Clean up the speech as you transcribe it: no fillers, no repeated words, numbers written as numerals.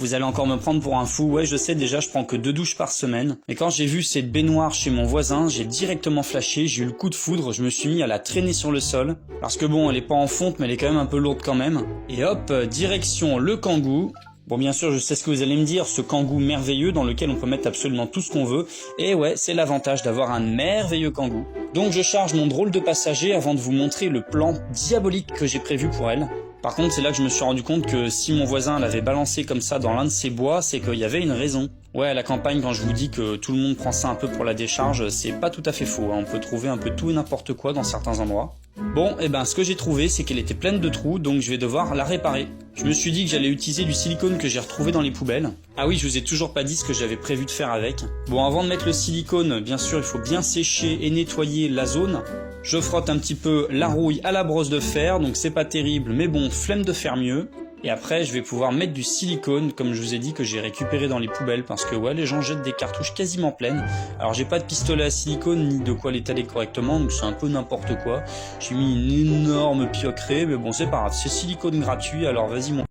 Vous allez encore me prendre pour un fou, ouais je sais déjà je prends que 2 douches par semaine. Mais quand j'ai vu cette baignoire chez mon voisin, j'ai directement flashé, j'ai eu le coup de foudre, je me suis mis à la traîner sur le sol. Parce que bon, elle est pas en fonte mais elle est quand même un peu lourde quand même. Et hop, direction le Kangoo. Bon bien sûr je sais ce que vous allez me dire, ce Kangoo merveilleux dans lequel on peut mettre absolument tout ce qu'on veut. Et ouais, c'est l'avantage d'avoir un merveilleux Kangoo. Donc je charge mon drôle de passager avant de vous montrer le plan diabolique que j'ai prévu pour elle. Par contre, c'est là que je me suis rendu compte que si mon voisin l'avait balancé comme ça dans l'un de ses bois, c'est qu'il y avait une raison. Ouais, à la campagne, quand je vous dis que tout le monde prend ça un peu pour la décharge, c'est pas tout à fait faux, hein. On peut trouver un peu tout et n'importe quoi dans certains endroits. Bon, et ben ce que j'ai trouvé, c'est qu'elle était pleine de trous, donc je vais devoir la réparer. Je me suis dit que j'allais utiliser du silicone que j'ai retrouvé dans les poubelles. Ah oui, je vous ai toujours pas dit ce que j'avais prévu de faire avec. Bon, avant de mettre le silicone, bien sûr, il faut bien sécher et nettoyer la zone. Je frotte un petit peu la rouille à la brosse de fer, donc c'est pas terrible, mais bon, flemme de faire mieux. Et après, je vais pouvoir mettre du silicone, comme je vous ai dit, que j'ai récupéré dans les poubelles, parce que ouais, les gens jettent des cartouches quasiment pleines. Alors j'ai pas de pistolet à silicone, ni de quoi l'étaler correctement, donc c'est un peu n'importe quoi. J'ai mis une énorme pioquerée, mais bon, c'est pas grave, c'est silicone gratuit, alors vas-y mon...